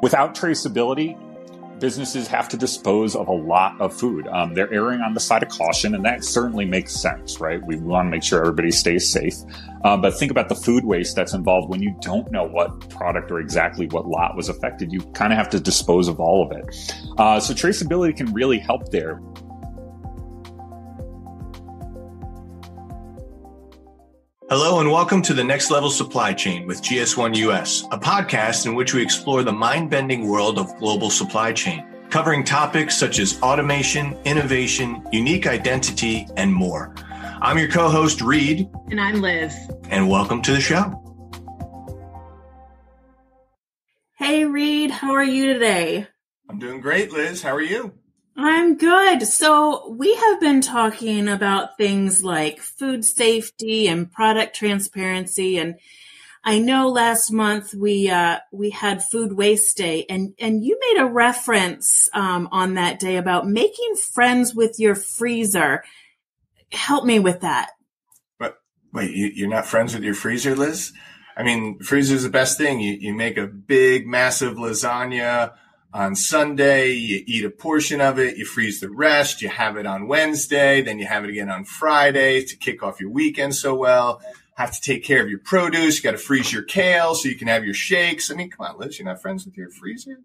Without traceability, businesses have to dispose of a lot of food. They're erring on the side of caution, and that certainly makes sense, right? We want to make sure everybody stays safe. But think about the food waste that's involved when you don't know what product or exactly what lot was affected. You kind of have to dispose of all of it. So traceability can really help there. Hello and welcome to the Next Level Supply Chain with GS1 US, a podcast in which we explore the mind-bending world of global supply chain, covering topics such as automation, innovation, unique identity, and more. I'm your co-host, Reed. And I'm Liz. And welcome to the show. Hey, Reed. How are you today? I'm doing great, Liz. How are you? I'm good. So we have been talking about things like food safety and product transparency. And I know last month we had Food Waste Day, and you made a reference on that day about making friends with your freezer. Help me with that. But wait, you're not friends with your freezer, Liz? I mean, freezer's the best thing. You make a big, massive lasagna on Sunday, you eat a portion of it, you freeze the rest, you have it on Wednesday, then you have it again on Friday to kick off your weekend so well. Have to take care of your produce. You got to freeze your kale so you can have your shakes. I mean, come on, Liz, you're not friends with your freezer?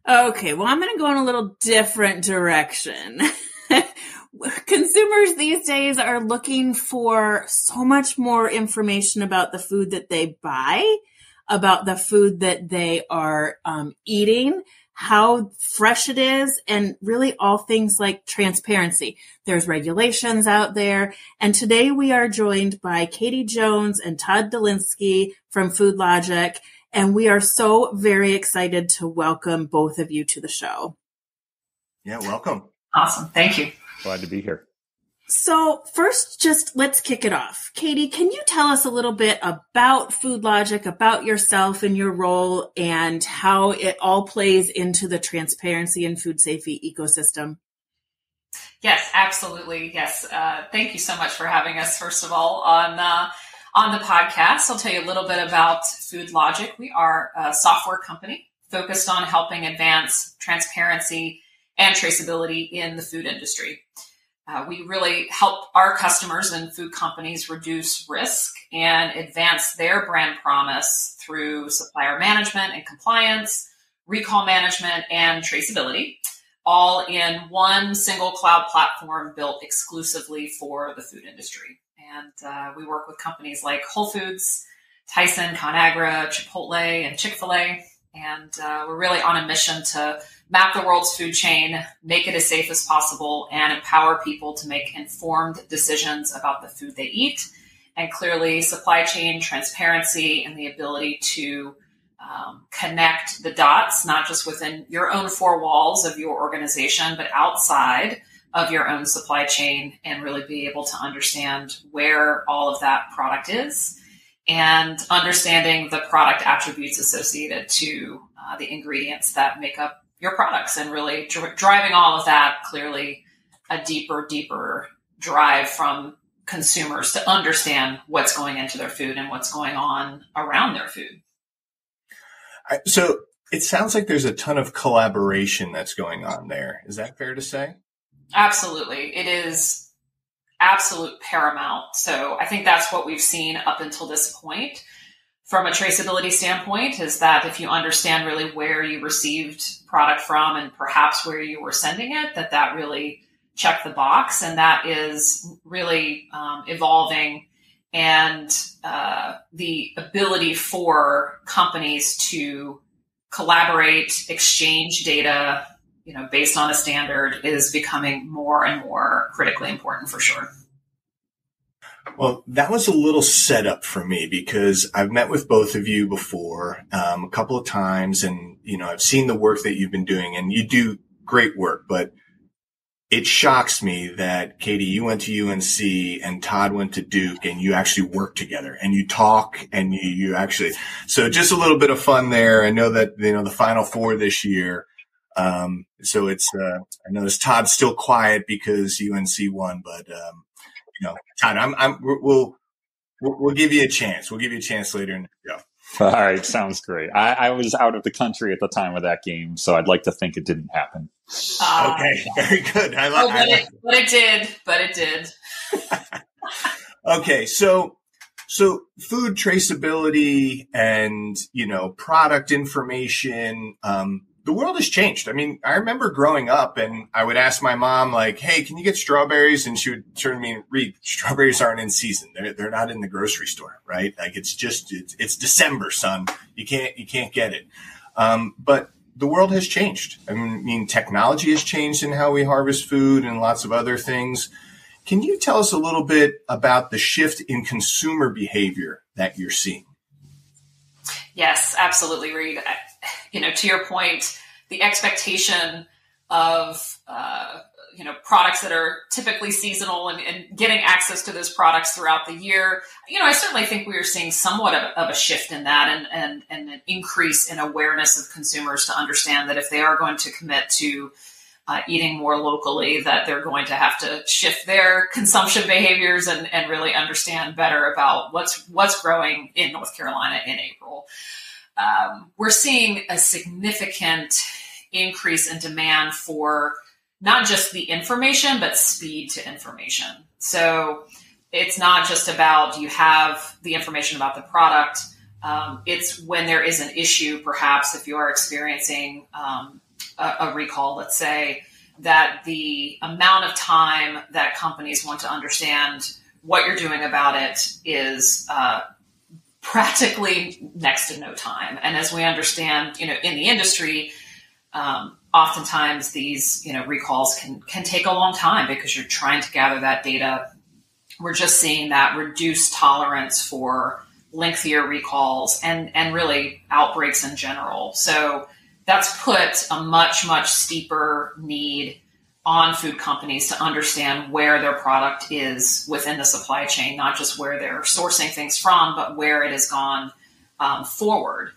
Okay, well, I'm going to go in a little different direction. Consumers these days are looking for so much more information about the food that they buy, about the food that they are eating, how fresh it is, and really all things like transparency. There's regulations out there. And today we are joined by Katie Jones and Todd Dolinsky from FoodLogiQ. And we are so very excited to welcome both of you to the show. Yeah, welcome. Awesome. Thank you. Glad to be here. So first, just let's kick it off. Katie, can you tell us a little bit about FoodLogiQ, about yourself and your role, and how it all plays into the transparency and food safety ecosystem? Yes, absolutely. Yes. Thank you so much for having us, first of all, on the podcast. I'll tell you a little bit about FoodLogiQ. We are a software company focused on helping advance transparency and traceability in the food industry. We really help our customers and food companies reduce risk and advance their brand promise through supplier management and compliance, recall management, and traceability, all in one single cloud platform built exclusively for the food industry. And we work with companies like Whole Foods, Tyson, ConAgra, Chipotle, and Chick-fil-A. And we're really on a mission to map the world's food chain, make it as safe as possible, and empower people to make informed decisions about the food they eat. And clearly, supply chain transparency and the ability to connect the dots, not just within your own four walls of your organization, but outside of your own supply chain, and really be able to understand where all of that product is, and understanding the product attributes associated to the ingredients that make up your products, and really driving all of that, clearly a deeper drive from consumers to understand what's going into their food and what's going on around their food. So it sounds like there's a ton of collaboration that's going on there. Is that fair to say? Absolutely. It is absolute paramount. So I think that's what we've seen up until this point. From a traceability standpoint, is that if you understand really where you received product from and perhaps where you were sending it, that really checked the box. And that is really evolving. And the ability for companies to collaborate, exchange data, based on a standard is becoming more and more critically important for sure. Well, that was a little setup for me because I've met with both of you before a couple of times, and I've seen the work that you've been doing, and you do great work. But it shocks me that Katie, you went to UNC and Todd went to Duke, and you actually work together and you talk and you actually. So just a little bit of fun there. I know that the Final Four this year. So it's I notice Todd's still quiet because UNC won, but. Todd, we'll give you a chance. We'll give you a chance later in the show. All right, sounds great. I was out of the country at the time of that game, so I'd like to think it didn't happen. Okay, very good. But it did. Okay, so food traceability and, product information, the world has changed. I mean, I remember growing up and I would ask my mom, like, hey, can you get strawberries? And she would turn to me and read, strawberries aren't in season. They're not in the grocery store, right? Like it's December, son. You can't get it. But the world has changed. I mean, technology has changed in how we harvest food and lots of other things. Can you tell us a little bit about the shift in consumer behavior that you're seeing? Yes, absolutely, Reed. To your point, the expectation of products that are typically seasonal and getting access to those products throughout the year, I certainly think we are seeing somewhat of a shift in that and an increase in awareness of consumers to understand that if they are going to commit to eating more locally, that they're going to have to shift their consumption behaviors and really understand better about what's growing in North Carolina in April. We're seeing a significant increase in demand for not just the information, but speed to information. So it's not just about you have the information about the product. It's when there is an issue, perhaps if you are experiencing a recall, let's say, that the amount of time that companies want to understand what you're doing about it is practically next to no time. And as we understand, in the industry, oftentimes these, recalls can take a long time because you're trying to gather that data. We're just seeing that reduced tolerance for lengthier recalls and really outbreaks in general. So that's put a much, much steeper need on food companies to understand where their product is within the supply chain, not just where they're sourcing things from, but where it has gone forward.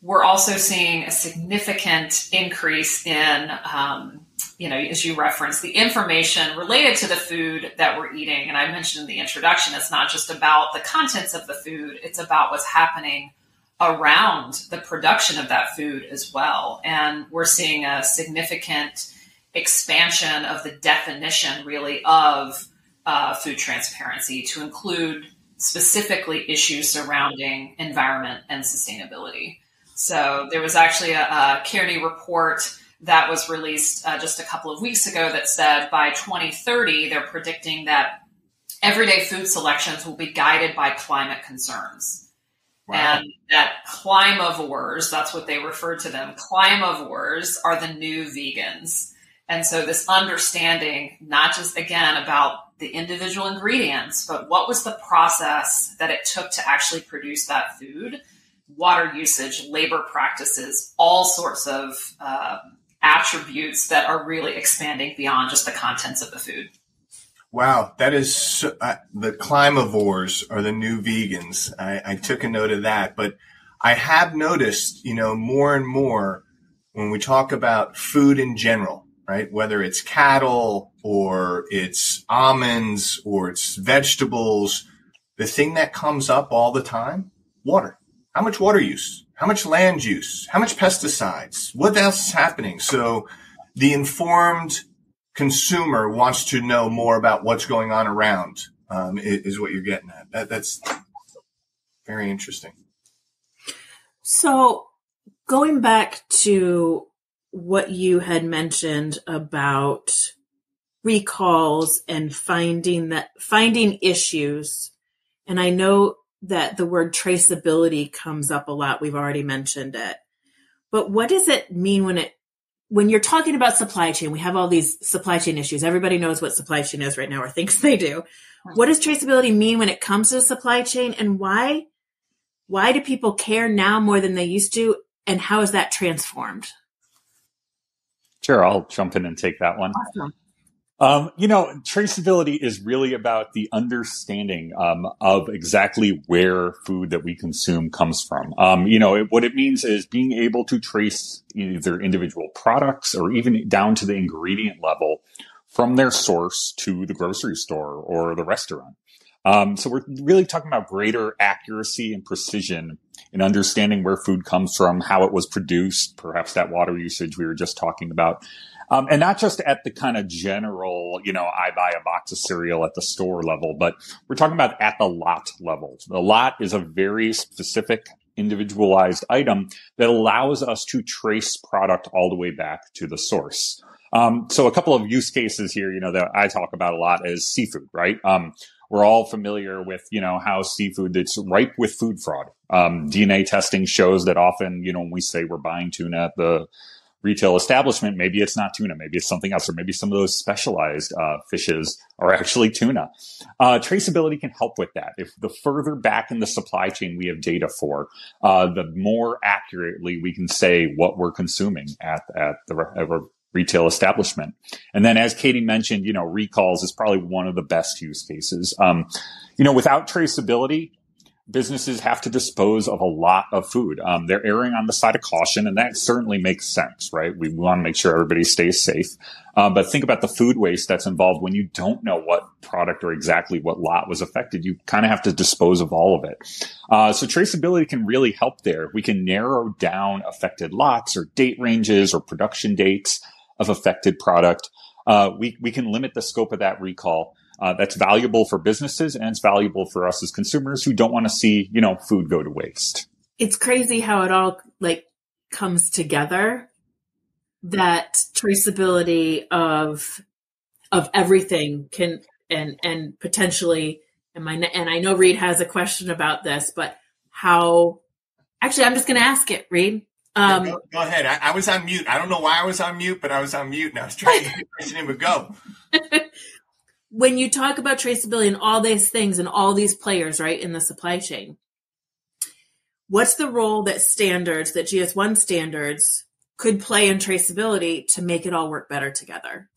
We're also seeing a significant increase in, as you referenced, the information related to the food that we're eating. And I mentioned in the introduction, it's not just about the contents of the food, it's about what's happening around the production of that food as well. And we're seeing a significant expansion of the definition really of food transparency to include specifically issues surrounding environment and sustainability. So there was actually a Kearney report that was released just a couple of weeks ago that said by 2030, they're predicting that everyday food selections will be guided by climate concerns. Wow. And that climivores, that's what they refer to them, climivores are the new vegans. And so this understanding, not just, again, about the individual ingredients, but what was the process that it took to actually produce that food, water usage, labor practices, all sorts of attributes that are really expanding beyond just the contents of the food. Wow, that is the climivores are the new vegans. I took a note of that, but I have noticed, more and more when we talk about food in general, right? Whether it's cattle or it's almonds or it's vegetables, the thing that comes up all the time, water. How much water use? How much land use? How much pesticides? What else is happening? So the informed consumer wants to know more about what's going on around, is what you're getting at. That's very interesting. So going back to what you had mentioned about recalls and finding issues, and I know that the word traceability comes up a lot. We've already mentioned it. But what does it mean when you're talking about supply chain? We have all these supply chain issues. Everybody knows what supply chain is right now, or thinks they do. What does traceability mean when it comes to the supply chain, and why do people care now more than they used to, and how is that transformed? Sure, I'll jump in and take that one. Awesome. Traceability is really about the understanding of exactly where food that we consume comes from. What it means is being able to trace either individual products or even down to the ingredient level from their source to the grocery store or the restaurant. So we're really talking about greater accuracy and precision in understanding where food comes from, how it was produced, perhaps that water usage we were just talking about. And not just at the kind of general, I buy a box of cereal at the store level, but we're talking about at the lot level. The lot is a very specific, individualized item that allows us to trace product all the way back to the source. So a couple of use cases here, that I talk about a lot is seafood, right? We're all familiar with, how seafood that's ripe with food fraud. DNA testing shows that often, when we say we're buying tuna at the retail establishment, maybe it's not tuna, maybe it's something else, or maybe some of those specialized fishes are actually tuna. Traceability can help with that. If the further back in the supply chain we have data for, the more accurately we can say what we're consuming at the retail establishment. And then, as Katie mentioned, recalls is probably one of the best use cases. Without traceability, businesses have to dispose of a lot of food. They're erring on the side of caution, and that certainly makes sense, right? We want to make sure everybody stays safe. But think about the food waste that's involved when you don't know what product or exactly what lot was affected. You kind of have to dispose of all of it. So traceability can really help there. We can narrow down affected lots or date ranges or production dates of affected product. We can limit the scope of that recall. That's valuable for businesses, and it's valuable for us as consumers who don't want to see, food go to waste. It's crazy how it all comes together, that traceability of everything can, and potentially, and I know Reed has a question about this, but how, actually, I'm just going to ask it, Reed. Go ahead. I was on mute. I don't know why I was on mute, but I was on mute and I was trying to get the question in, but go. When you talk about traceability and all these things and all these players, right, in the supply chain, what's the role that GS1 standards could play in traceability to make it all work better together?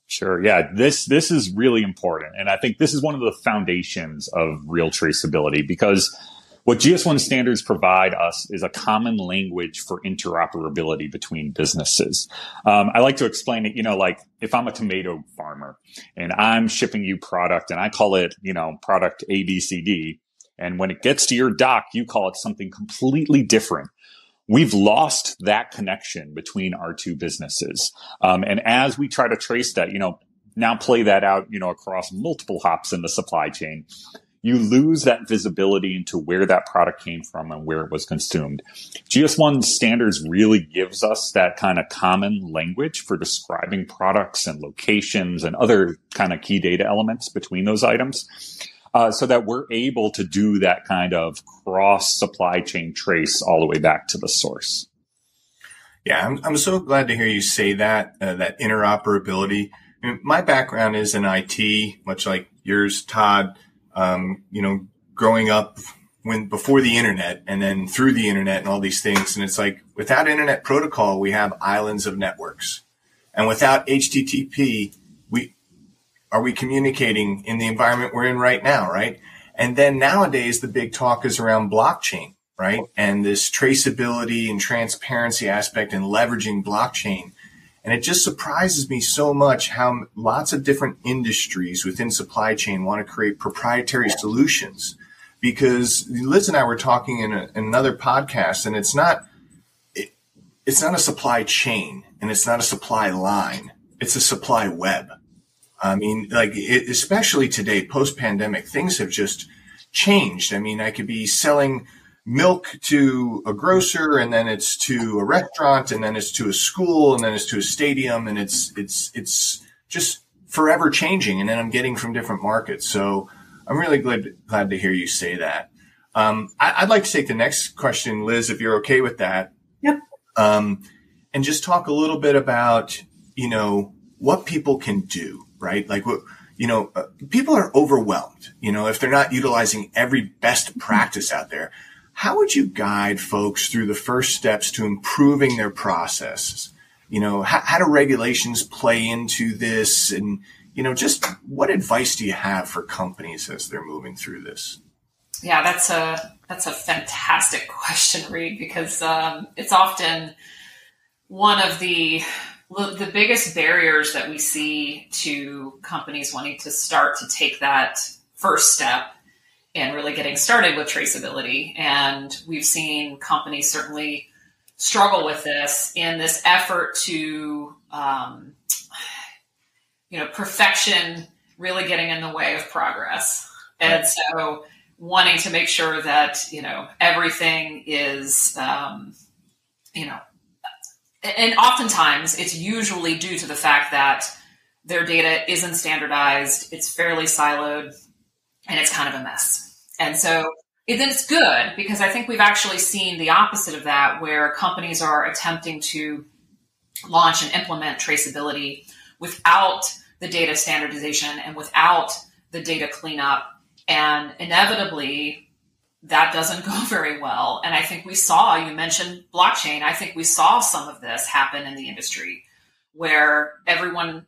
Sure. Yeah. This is really important. And I think this is one of the foundations of real traceability, because what GS1 standards provide us is a common language for interoperability between businesses. I like to explain it, if I'm a tomato farmer and I'm shipping you product and I call it, product ABCD, and when it gets to your dock, you call it something completely different. We've lost that connection between our two businesses. And as we try to trace that, now play that out, across multiple hops in the supply chain, you lose that visibility into where that product came from and where it was consumed. GS1 standards really gives us that kind of common language for describing products and locations and other kind of key data elements between those items, so that we're able to do that kind of cross supply chain trace all the way back to the source. Yeah, I'm so glad to hear you say that, that interoperability. I mean, my background is in IT, much like yours, Todd. Growing up before the internet and then through the internet and all these things. And it's like, without internet protocol, we have islands of networks. And without HTTP, are we communicating in the environment we're in right now, right? And then nowadays, the big talk is around blockchain, right? And this traceability and transparency aspect and leveraging blockchain. And it just surprises me so much how lots of different industries within supply chain want to create proprietary solutions. Because Liz and I were talking in another podcast, and it's not a supply chain and it's not a supply line. It's a supply web. I mean, especially today, post-pandemic, things have just changed. I mean, I could be selling milk to a grocer, and then it's to a restaurant, and then it's to a school, and then it's to a stadium, and it's just forever changing. And then I'm getting from different markets. So I'm really glad to hear you say that. I'd like to take the next question, Liz, if you're okay with that. Yep. And just talk a little bit about, what people can do, right? People are overwhelmed, if they're not utilizing every best practice out there. How would you guide folks through the first steps to improving their processes? How do regulations play into this? And, just what advice do you have for companies as they're moving through this? Yeah, that's a fantastic question, Reed, because it's often one of the biggest barriers that we see to companies wanting to start to take that first step in really getting started with traceability. And we've seen companies certainly struggle with this in this effort to, perfection really getting in the way of progress. And so wanting to make sure that, everything is, and oftentimes it's usually due to the fact that their data isn't standardized, it's fairly siloed, and it's kind of a mess. And so then it's good, because I think we've actually seen the opposite of that, where companies are attempting to launch and implement traceability without the data standardization and without the data cleanup. And inevitably, that doesn't go very well. And I think you mentioned blockchain. I think we saw some of this happen in the industry, where everyone,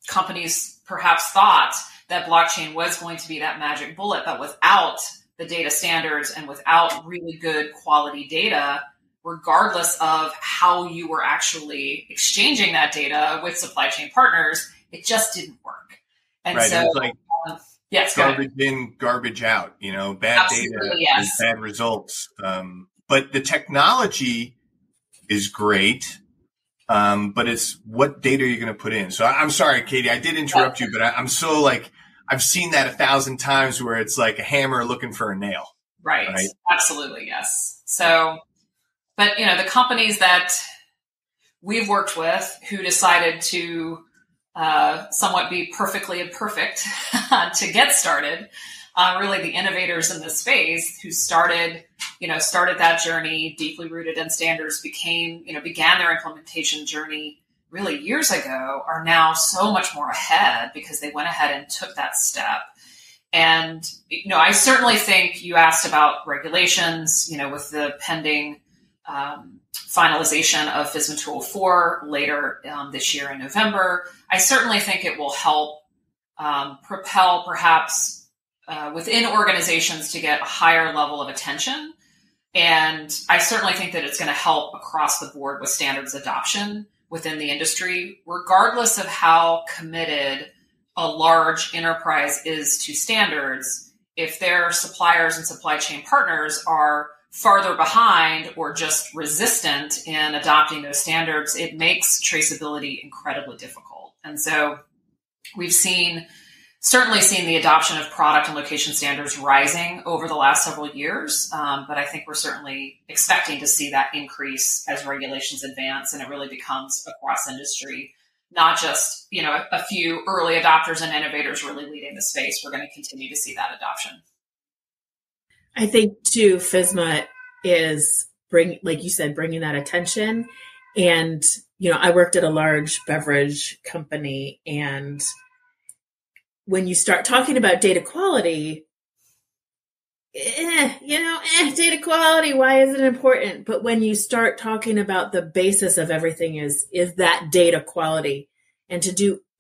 companies perhaps thought that blockchain was going to be that magic bullet, but without the data standards and without really good quality data, regardless of how you were actually exchanging that data with supply chain partners, it just didn't work. And right. so, it's like yes, garbage in, garbage out, bad Absolutely, data, yes. bad results. But the technology is great. But it's what data are you going to put in? So I'm sorry, Katie, I did interrupt you, but I'm so I've seen that 1,000 times where it's like a hammer looking for a nail. Right. Absolutely. Yes. So, but the companies that we've worked with who decided to somewhat be perfectly imperfect to get started, really the innovators in this space who started that journey deeply rooted in standards, began their implementation journey really years ago, are now so much more ahead because they went ahead and took that step. And, I certainly think you asked about regulations, with the pending finalization of FSMA 204 later this year in November. I certainly think it will help propel perhaps within organizations to get a higher level of attention. And I certainly think that it's going to help across the board with standards adoption within the industry, regardless of how committed a large enterprise is to standards. If their suppliers and supply chain partners are farther behind or just resistant in adopting those standards, it makes traceability incredibly difficult. And so we've certainly seen the adoption of product and location standards rising over the last several years. But I think we're certainly expecting to see that increase as regulations advance and it really becomes across industry, not just, a few early adopters and innovators really leading the space. We're going to continue to see that adoption. I think too, FSMA is like you said, bringing that attention. And, I worked at a large beverage company, and when you start talking about data quality, data quality, why is it important? But when you start talking about the basis of everything is that data quality, and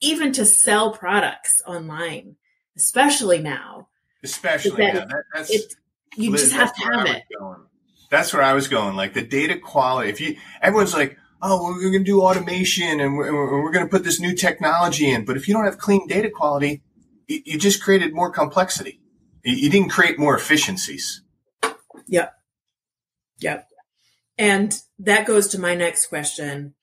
even to sell products online, especially now. That's you Liz, just have to have it. That's where I was going. Like the data quality, everyone's like, oh, we're going to do automation and we're going to put this new technology in. But if you don't have clean data quality, you just created more complexity. You didn't create more efficiencies. Yep. And that goes to my next question.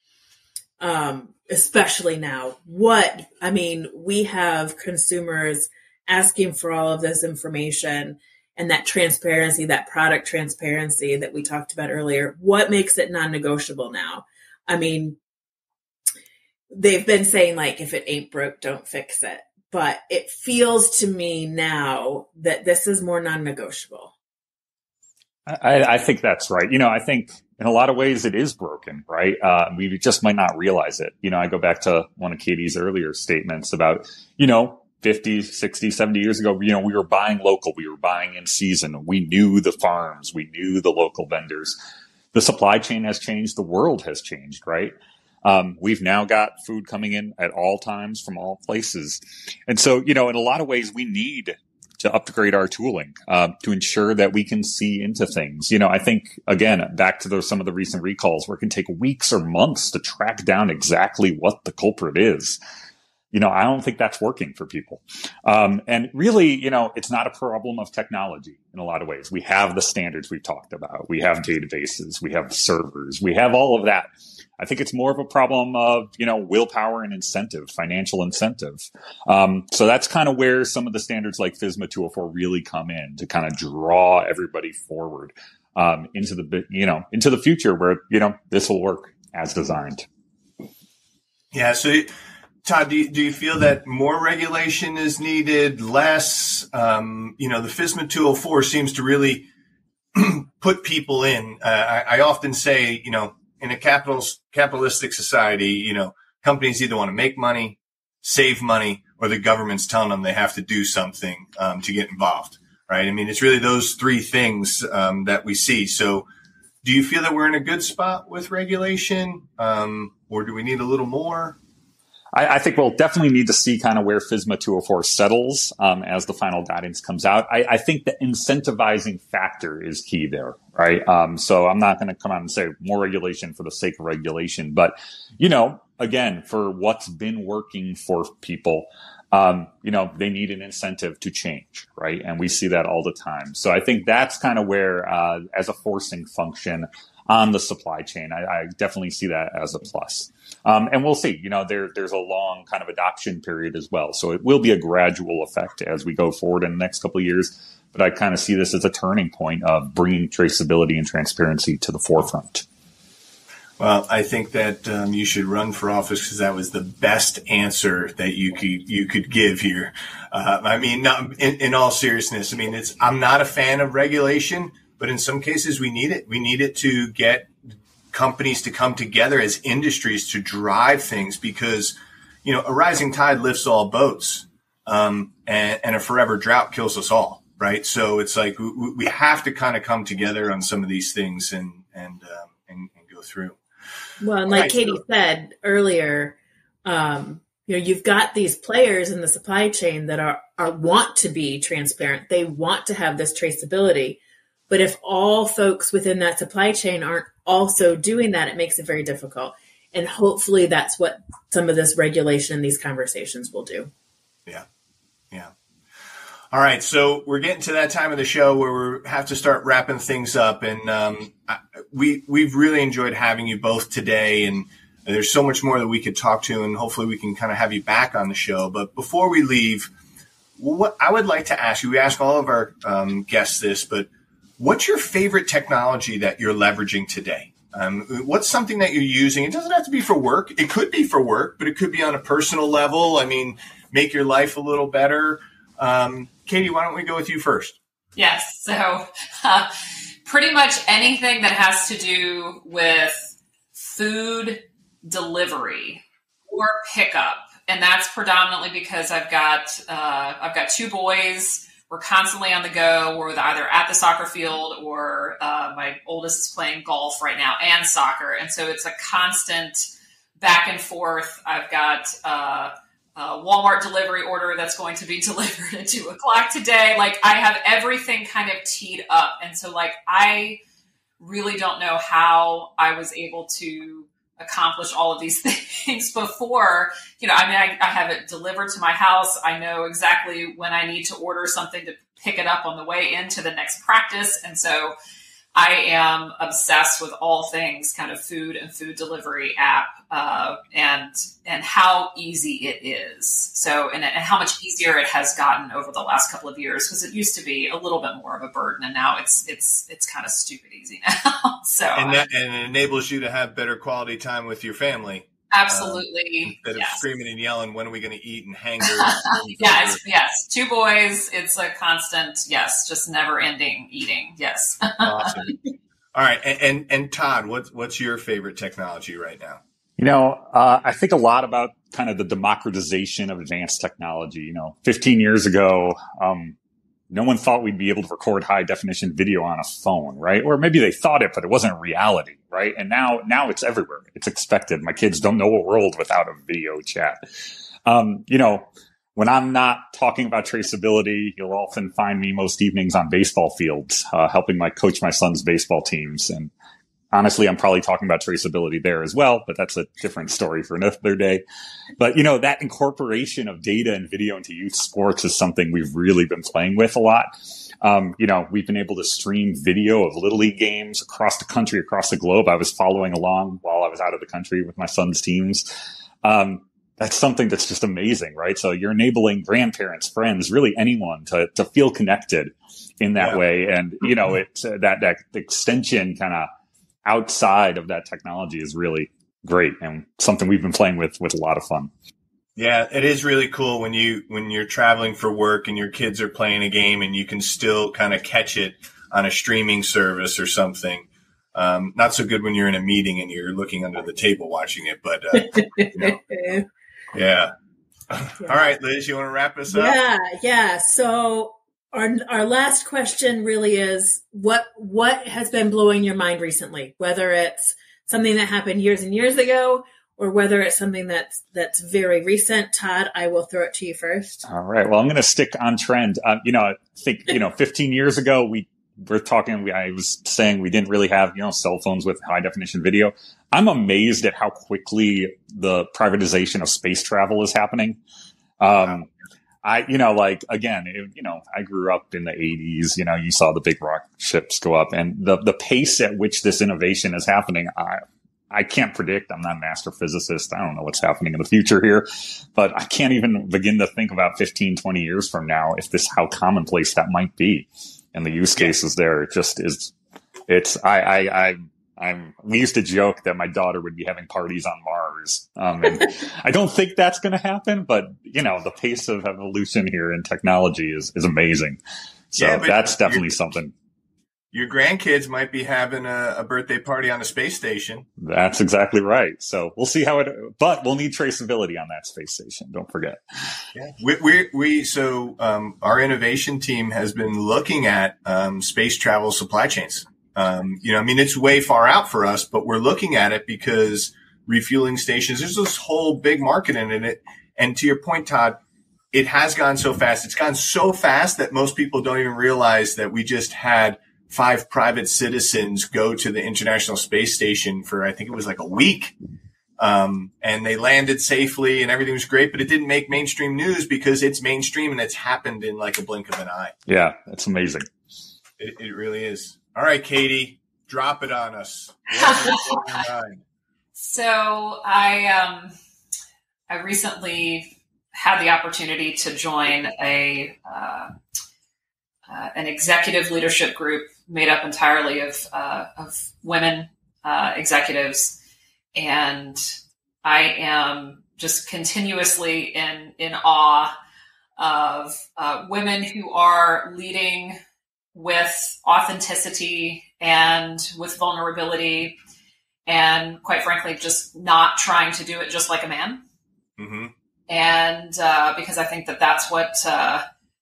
Especially now, we have consumers asking for all of this information and that transparency, that product transparency that we talked about earlier. What makes it non-negotiable now? They've been saying if it ain't broke, don't fix it. But it feels to me now that this is more non-negotiable. I think that's right. I think in a lot of ways it is broken, right? We just might not realize it. I go back to one of Katie's earlier statements about, 50, 60, 70 years ago, we were buying local, we were buying in season. We knew the farms, we knew the local vendors. The supply chain has changed. The world has changed, right? We've now got food coming in at all times from all places. And so, in a lot of ways, we need to upgrade our tooling to ensure that we can see into things. I think, again, back to some of the recent recalls where it can take weeks or months to track down exactly what the culprit is. I don't think that's working for people. And really, it's not a problem of technology in a lot of ways. We have the standards we've talked about. We have databases. We have servers. We have all of that. I think it's more of a problem of, willpower and incentive, financial incentive. So that's kind of where some of the standards like FSMA 204 really come in to kind of draw everybody forward, into the future where, this will work as designed. Yeah. So, Todd, do you feel that more regulation is needed, less? The FSMA 204 seems to really put people in. I often say, in a capitalistic society, companies either want to make money, save money, or the government's telling them they have to do something to get involved, right? I mean, it's really those three things that we see. So do you feel that we're in a good spot with regulation, or do we need a little more? I think we'll definitely need to see kind of where FSMA 204 settles as the final guidance comes out. I think the incentivizing factor is key there, right? So I'm not going to come out and say more regulation for the sake of regulation, but, again, for what's been working for people, they need an incentive to change, right? And we see that all the time. So I think that's kind of where, as a forcing function on the supply chain, I definitely see that as a plus. And we'll see, there's a long kind of adoption period as well. So it will be a gradual effect as we go forward in the next couple of years. But I kind of see this as a turning point of bringing traceability and transparency to the forefront. Well, I think that you should run for office because that was the best answer that you could give here. In all seriousness, I'm not a fan of regulation, but in some cases we need it. We need it to get companies to come together as industries to drive things because, a rising tide lifts all boats, and a forever drought kills us all, right? So it's like we have to kind of come together on some of these things and go through. Well, and like Katie said earlier, you've got these players in the supply chain that are want to be transparent. They want to have this traceability. But if all folks within that supply chain aren't also doing that, it makes it very difficult. And hopefully that's what some of this regulation and these conversations will do. Yeah. Yeah. All right. So we're getting to that time of the show where we have to start wrapping things up. And we've really enjoyed having you both today. And there's so much more that we could talk to. And hopefully we can kind of have you back on the show. But before we leave, what I would like to ask you, we ask all of our guests this, but what's your favorite technology that you're leveraging today? What's something that you're using? It doesn't have to be for work. It could be for work, but it could be on a personal level. Make your life a little better. Katie, why don't we go with you first? Yes. So pretty much anything that has to do with food delivery or pickup. And that's predominantly because I've got two boys. We're constantly on the go. We're either at the soccer field or my oldest is playing golf right now and soccer. And so it's a constant back and forth. I've got a Walmart delivery order that's going to be delivered at 2:00 today. I have everything kind of teed up. And so I really don't know how I was able to accomplish all of these things before, I have it delivered to my house. I know exactly when I need to order something to pick it up on the way into the next practice. And so I am obsessed with all things kind of food and food delivery app, and how easy it is. So, and how much easier it has gotten over the last couple of years, because it used to be a little bit more of a burden, and now it's kind of stupid easy now. So, and it enables you to have better quality time with your family. Absolutely. Instead of screaming and yelling, when are we going to eat, and hangers? Yes. Two boys. It's a constant, just never ending eating. Yes. Awesome. All right. And Todd, what's your favorite technology right now? I think a lot about kind of the democratization of advanced technology. 15 years ago, no one thought we'd be able to record high definition video on a phone, right? Or maybe they thought it, but it wasn't reality, right? And now it's everywhere. It's expected. My kids don't know a world without a video chat. When I'm not talking about traceability, you'll often find me most evenings on baseball fields, helping coach my son's baseball teams. And honestly, I'm probably talking about traceability there as well, but that's a different story for another day. But, that incorporation of data and video into youth sports is something we've really been playing with a lot. We've been able to stream video of Little League games across the country, across the globe. I was following along while I was out of the country with my son's teams. That's something that's just amazing, right? So you're enabling grandparents, friends, really anyone to feel connected in that way. And, it's that extension kind of outside of that technology is really great and something we've been playing with a lot of fun. Yeah, it is really cool when you're traveling for work and your kids are playing a game and you can still kind of catch it on a streaming service or something. Not so good when you're in a meeting and you're looking under the table watching it, but yeah. All right, Liz, you want to wrap us up? Yeah. So our last question really is what has been blowing your mind recently, whether it's something that happened years and years ago or whether it's something that's very recent. Todd, I will throw it to you first. All right. Well, I'm going to stick on trend. I think, 15 years ago, I was saying we didn't really have, cell phones with high definition video. I'm amazed at how quickly the privatization of space travel is happening. I grew up in the 80s, you saw the big rocket ships go up, and the pace at which this innovation is happening, I can't predict. I'm not an astrophysicist. I don't know what's happening in the future here, but I can't even begin to think about 15, 20 years from now how commonplace that might be. And the use cases there, it just is, we used to joke that my daughter would be having parties on Mars. And I don't think that's going to happen, but the pace of evolution here in technology is amazing. So that's definitely something. Your grandkids might be having a birthday party on a space station. That's exactly right. So we'll see but we'll need traceability on that space station. Don't forget. Yeah. Our innovation team has been looking at space travel supply chains. It's way far out for us, but we're looking at it because refueling stations, there's this whole big market in it. And to your point, Todd, it has gone so fast. It's gone so fast that most people don't even realize that we just had 5 private citizens go to the International Space Station for, I think it was like a week. And they landed safely and everything was great, but it didn't make mainstream news because it's mainstream and it's happened in like a blink of an eye. Yeah, that's amazing. It really is. All right, Katie, drop it on us. So I recently had the opportunity to join an executive leadership group made up entirely of women executives, and I am just continuously in awe of women who are leading with authenticity and with vulnerability, and quite frankly, just not trying to do it just like a man. Mm-hmm. And because I think that's what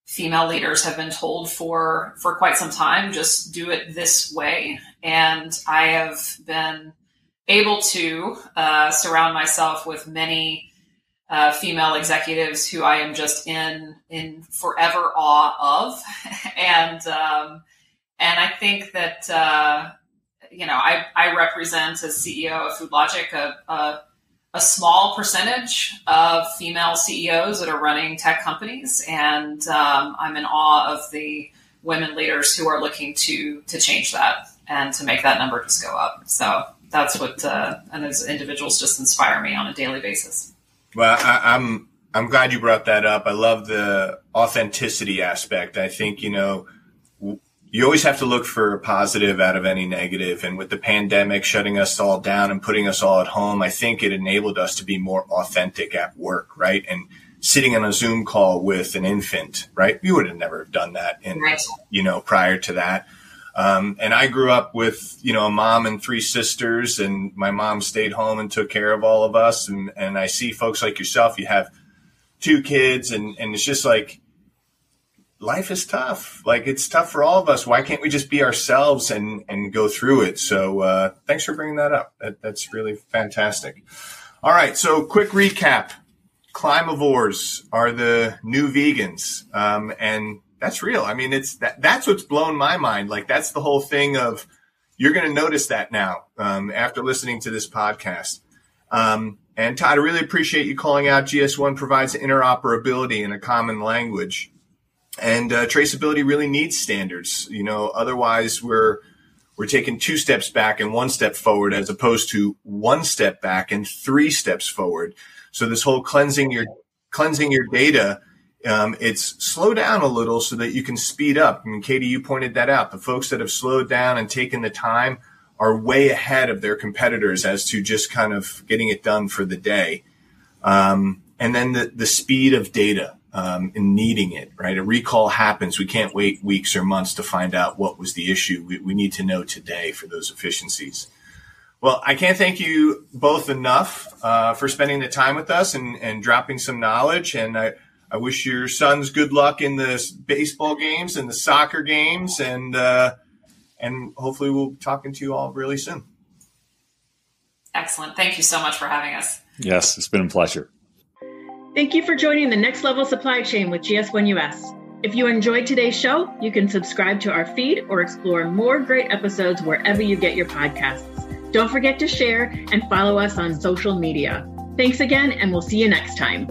female leaders have been told for quite some time, just do it this way. And I have been able to surround myself with many female executives who I am just in forever awe of. And I think that, I represent as CEO of FoodLogiQ, a small percentage of female CEOs that are running tech companies. And I'm in awe of the women leaders who are looking to change that and to make that number just go up. So that's what, and those individuals just inspire me on a daily basis. Well, I'm glad you brought that up. I love the authenticity aspect. I think, you always have to look for a positive out of any negative. And with the pandemic shutting us all down and putting us all at home, I think it enabled us to be more authentic at work, right? And sitting on a Zoom call with an infant, right? You would have never done that prior to that. And I grew up with, a mom and 3 sisters, and my mom stayed home and took care of all of us. And I see folks like yourself, you have 2 kids, and it's just like, life is tough. Like, it's tough for all of us. Why can't we just be ourselves and go through it? So thanks for bringing that up. That's really fantastic. All right. So quick recap. Climavores are the new vegans. And that's real. I mean, that's what's blown my mind. Like, that's the whole thing of, you're going to notice that now after listening to this podcast. And Todd, I really appreciate you calling out GS1 provides interoperability in a common language. And traceability really needs standards. Otherwise we're taking 2 steps back and 1 step forward, as opposed to 1 step back and 3 steps forward. So this whole cleansing your data, it's slow down a little so that you can speed up. I mean, Katie, you pointed that out. The folks that have slowed down and taken the time are way ahead of their competitors as to just kind of getting it done for the day. And then the speed of data and needing it, right? A recall happens. We can't wait weeks or months to find out what was the issue. We need to know today for those efficiencies. Well, I can't thank you both enough for spending the time with us and dropping some knowledge. And I wish your sons good luck in the baseball games and the soccer games. And hopefully we'll be talking to you all really soon. Excellent. Thank you so much for having us. Yes, it's been a pleasure. Thank you for joining the Next Level Supply Chain with GS1 US. If you enjoyed today's show, you can subscribe to our feed or explore more great episodes wherever you get your podcasts. Don't forget to share and follow us on social media. Thanks again, and we'll see you next time.